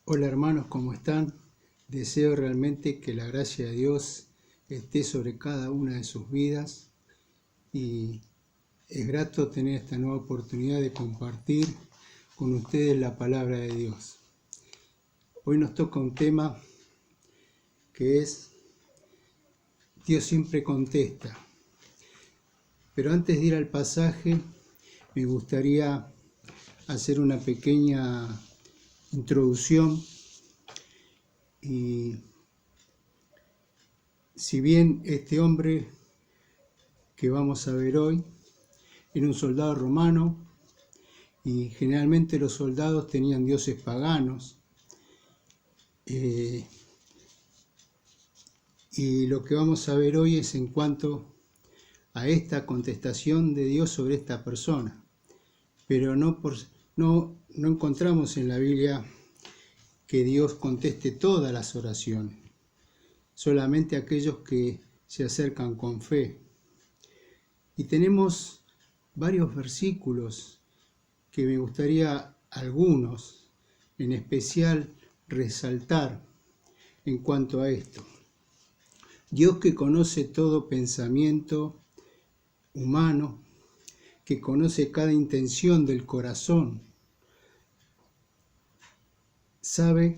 Hola hermanos, ¿cómo están? Deseo realmente que la gracia de Dios esté sobre cada una de sus vidas y es grato tener esta nueva oportunidad de compartir con ustedes la palabra de Dios. Hoy nos toca un tema que es Dios siempre contesta. Pero antes de ir al pasaje, me gustaría hacer una pequeña introducción. Y si bien este hombre que vamos a ver hoy era un soldado romano y generalmente los soldados tenían dioses paganos, y lo que vamos a ver hoy es en cuanto a esta contestación de Dios sobre esta persona, pero no encontramos en la Biblia que Dios conteste todas las oraciones, solamente aquellos que se acercan con fe. Y tenemos varios versículos que me gustaría algunos en especial resaltar en cuanto a esto. Dios, que conoce todo pensamiento humano, que conoce cada intención del corazón, sabe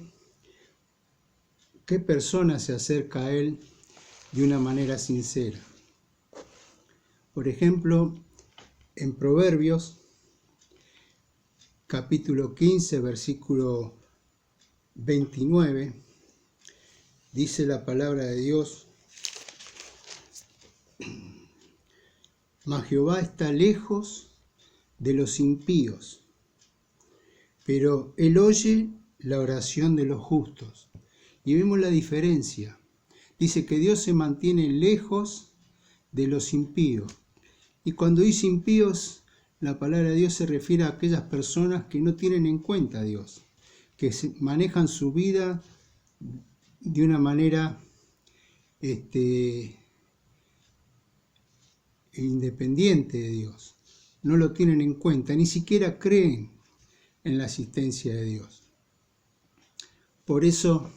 qué persona se acerca a Él de una manera sincera. Por ejemplo, en Proverbios, capítulo 15, versículo 29, dice la palabra de Dios: Mas Jehová está lejos de los impíos, pero Él oye la oración de los justos. Y vemos la diferencia. Dice que Dios se mantiene lejos de los impíos. Y cuando dice impíos, la palabra de Dios se refiere a aquellas personas que no tienen en cuenta a Dios, que manejan su vida de una manera independiente de Dios. No lo tienen en cuenta, ni siquiera creen en la existencia de Dios. Por eso,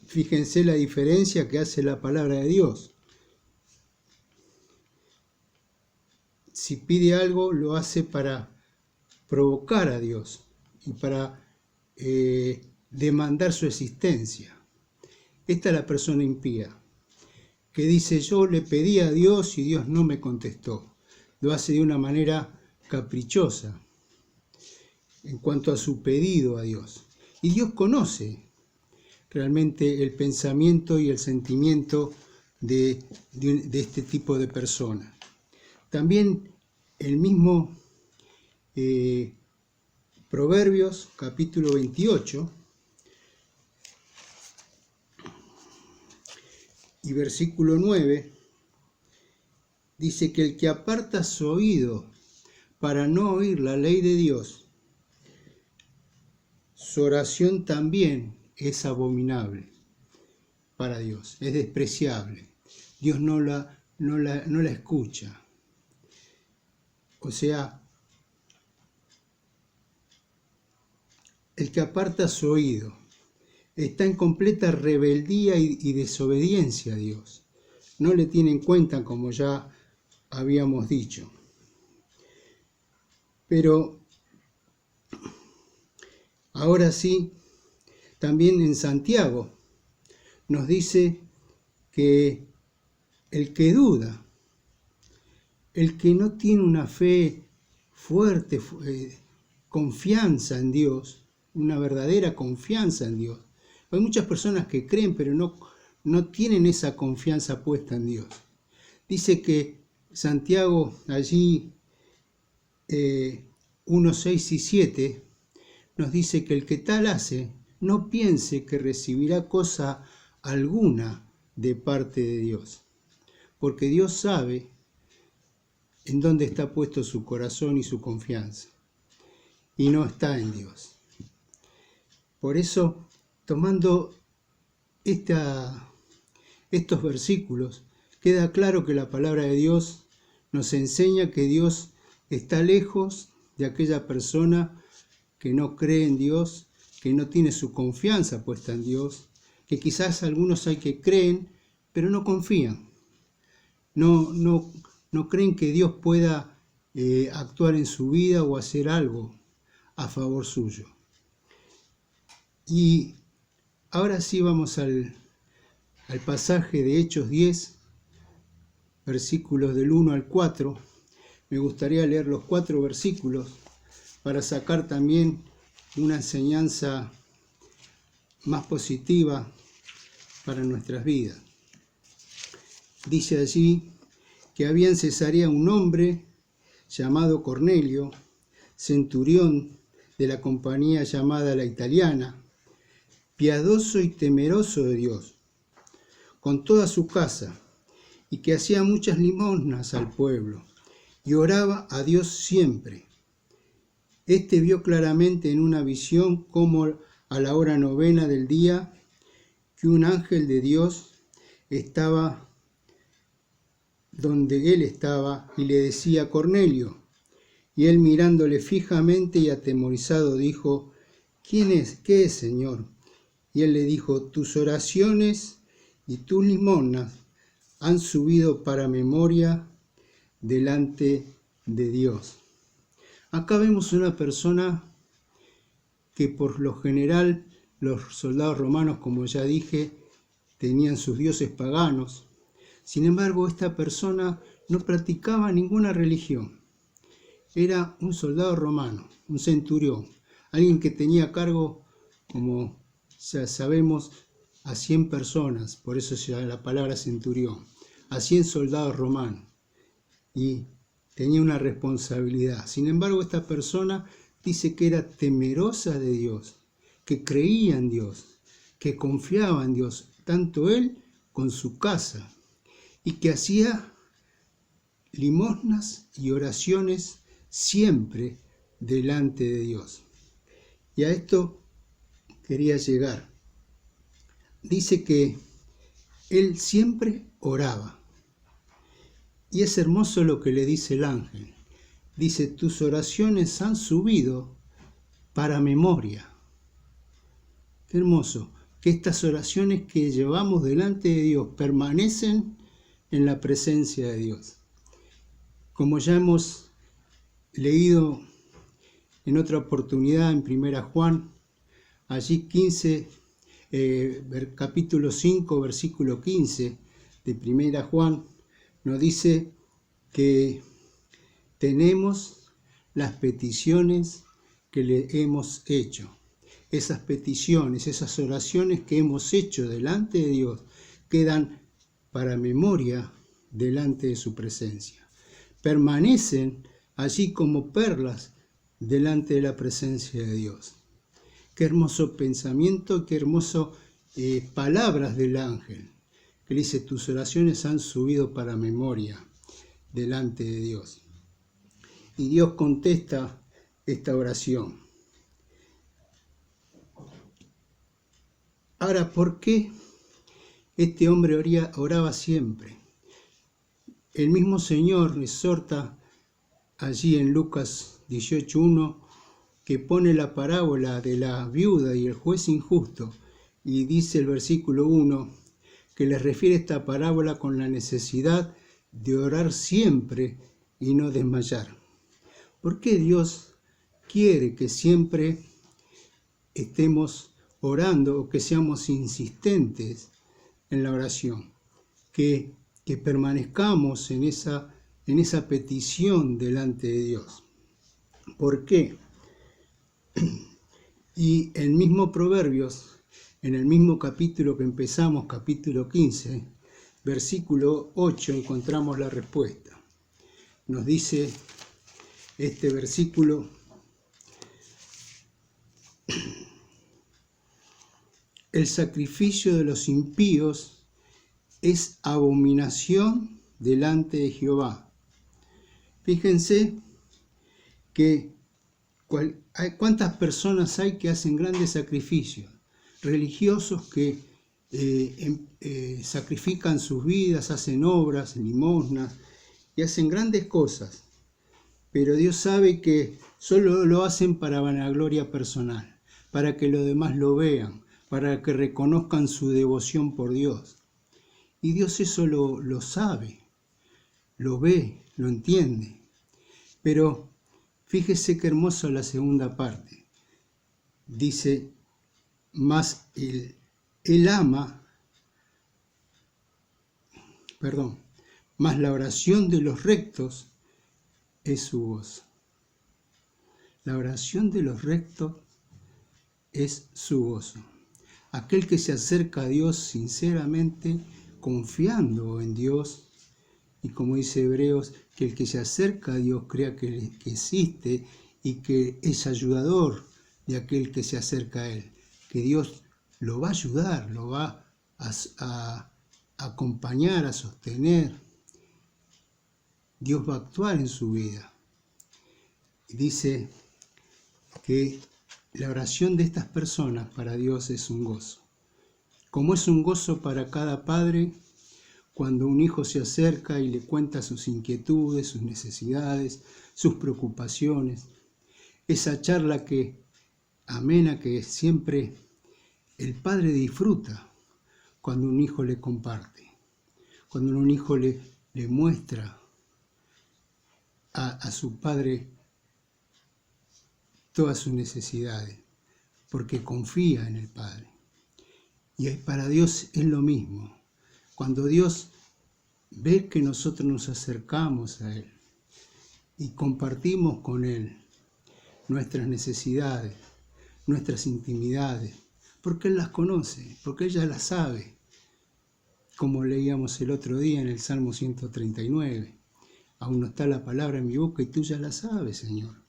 fíjense la diferencia que hace la palabra de Dios. Si pide algo, lo hace para provocar a Dios y para demandar su existencia. Esta es la persona impía, que dice: yo le pedí a Dios y Dios no me contestó. Lo hace de una manera caprichosa en cuanto a su pedido a Dios. Y Dios conoce realmente el pensamiento y el sentimiento de este tipo de personas. También el mismo Proverbios, capítulo 28, y versículo 9, dice que el que aparta su oído para no oír la ley de Dios, su oración también es abominable para Dios, es despreciable. Dios no la escucha. O sea, el que aparta su oído está en completa rebeldía y desobediencia a Dios. No le tiene en cuenta, como ya habíamos dicho. Pero ahora sí, también en Santiago nos dice que el que duda, el que no tiene una fe fuerte, confianza en Dios, una verdadera confianza en Dios. Hay muchas personas que creen, pero no tienen esa confianza puesta en Dios. Dice que Santiago allí 1, 6 y 7 nos dice que el que tal hace, no piense que recibirá cosa alguna de parte de Dios, porque Dios sabe en dónde está puesto su corazón y su confianza, y no está en Dios. Por eso, tomando estos versículos, queda claro que la palabra de Dios nos enseña que Dios está lejos de aquella persona que no cree en Dios, que no tiene su confianza puesta en Dios, que quizás algunos hay que creen, pero no confían. No creen que Dios pueda actuar en su vida o hacer algo a favor suyo. Y ahora sí vamos al pasaje de Hechos 10, versículos del 1 al 4. Me gustaría leer los 4 versículos para sacar también una enseñanza más positiva para nuestras vidas. Dice allí que había en Cesarea un hombre llamado Cornelio, centurión de la compañía llamada La Italiana, piadoso y temeroso de Dios, con toda su casa, y que hacía muchas limosnas al pueblo, y oraba a Dios siempre. Este vio claramente en una visión cómo a la hora 9 del día, que un ángel de Dios estaba donde él estaba y le decía: Cornelio. Y él, mirándole fijamente y atemorizado, dijo: ¿Quién es? ¿Qué es, Señor? Y él le dijo: tus oraciones y tus limosnas han subido para memoria delante de Dios. Acá vemos una persona que por lo general los soldados romanos, como ya dije, tenían sus dioses paganos. Sin embargo, esta persona no practicaba ninguna religión. Era un soldado romano, un centurión, alguien que tenía a cargo, como ya sabemos, a 100 personas, por eso se da la palabra centurión, a 100 soldados romanos, y tenía una responsabilidad. Sin embargo, esta persona dice que era temerosa de Dios, que creía en Dios, que confiaba en Dios, tanto él con su casa, y que hacía limosnas y oraciones siempre delante de Dios. Y a esto quería llegar. Dice que él siempre oraba. Y es hermoso lo que le dice el ángel. Dice: tus oraciones han subido para memoria. Qué hermoso que estas oraciones que llevamos delante de Dios permanecen en la presencia de Dios. Como ya hemos leído en otra oportunidad en 1 Juan, allí capítulo 5, versículo 15 de 1 Juan, nos dice que tenemos las peticiones que le hemos hecho. Esas peticiones, esas oraciones que hemos hecho delante de Dios quedan para memoria delante de su presencia. Permanecen allí como perlas delante de la presencia de Dios. Qué hermoso pensamiento, qué hermoso palabras del ángel, que le dice: tus oraciones han subido para memoria delante de Dios. Y Dios contesta esta oración. Ahora, ¿por qué este hombre oraba siempre? El mismo Señor exhorta allí en Lucas 18:1, que pone la parábola de la viuda y el juez injusto, y dice el versículo 1 que les refiere esta parábola con la necesidad de orar siempre y no desmayar. ¿Por qué Dios quiere que siempre estemos orando o que seamos insistentes en la oración? Que permanezcamos en esa petición delante de Dios. ¿Por qué? Y el mismo Proverbios, en el mismo capítulo que empezamos, capítulo 15, versículo 8, encontramos la respuesta. Nos dice este versículo: el sacrificio de los impíos es abominación delante de Jehová. Fíjense que cuántas personas hay que hacen grandes sacrificios, religiosos que sacrifican sus vidas, hacen obras, limosnas y hacen grandes cosas, pero Dios sabe que solo lo hacen para vanagloria personal, para que los demás lo vean, para que reconozcan su devoción por Dios. Y Dios eso lo sabe, lo ve, lo entiende. Pero fíjese qué hermoso la segunda parte. Dice, más más la oración de los rectos es su gozo. La oración de los rectos es su gozo. Aquel que se acerca a Dios sinceramente, confiando en Dios, y como dice Hebreos, que el que se acerca a Dios crea que existe y que es ayudador de aquel que se acerca a Él, que Dios lo va a ayudar, lo va a acompañar, a sostener. Dios va a actuar en su vida. Y dice que la oración de estas personas para Dios es un gozo. Como es un gozo para cada padre cuando un hijo se acerca y le cuenta sus inquietudes, sus necesidades, sus preocupaciones. Esa charla amena que siempre el padre disfruta cuando un hijo le comparte, cuando un hijo le muestra a su padre todas sus necesidades, porque confía en el Padre. Y para Dios es lo mismo. Cuando Dios ve que nosotros nos acercamos a Él y compartimos con Él nuestras necesidades, nuestras intimidades, porque Él las conoce, porque Él ya las sabe, como leíamos el otro día en el Salmo 139. Aún no está la palabra en mi boca y tú ya la sabes, Señor.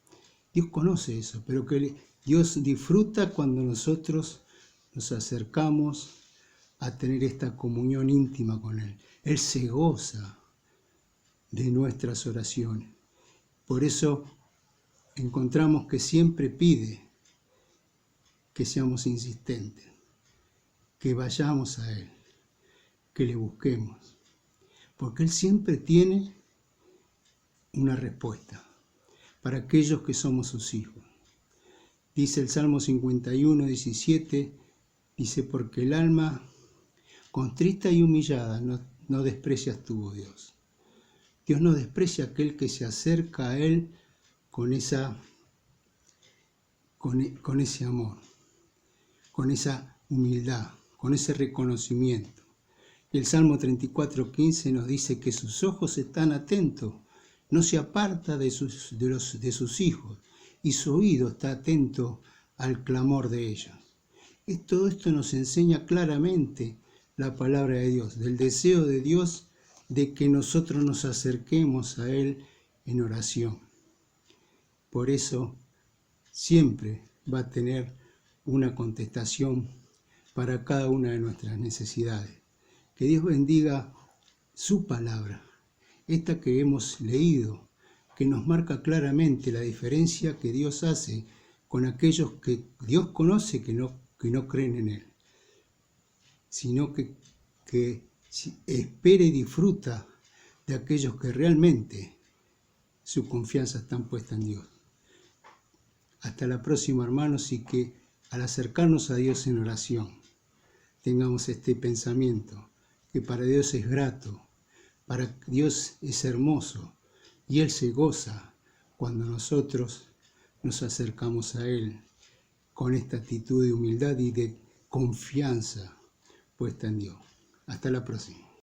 Dios conoce eso, pero que Dios disfruta cuando nosotros nos acercamos a tener esta comunión íntima con Él. Él se goza de nuestras oraciones. Por eso encontramos que siempre pide que seamos insistentes, que vayamos a Él, que le busquemos, porque Él siempre tiene una respuesta para aquellos que somos sus hijos. Dice el Salmo 51, 17, dice, porque el alma contrita y humillada no desprecias tú, oh Dios. Dios no desprecia a aquel que se acerca a Él con ese amor, con esa humildad, con ese reconocimiento. Y el Salmo 34, 15 nos dice que sus ojos están atentos, no se aparta de sus hijos, y su oído está atento al clamor de ellos. Y todo esto nos enseña claramente la palabra de Dios, del deseo de Dios de que nosotros nos acerquemos a Él en oración. Por eso siempre va a tener una contestación para cada una de nuestras necesidades. Que Dios bendiga su palabra, esta que hemos leído, que nos marca claramente la diferencia que Dios hace con aquellos que Dios conoce que no creen en Él, sino que espera y disfruta de aquellos que realmente su confianza está puesta en Dios. Hasta la próxima, hermanos, y que al acercarnos a Dios en oración tengamos este pensamiento, que para Dios es grato, para Dios es hermoso, y Él se goza cuando nosotros nos acercamos a Él con esta actitud de humildad y de confianza puesta en Dios. Hasta la próxima.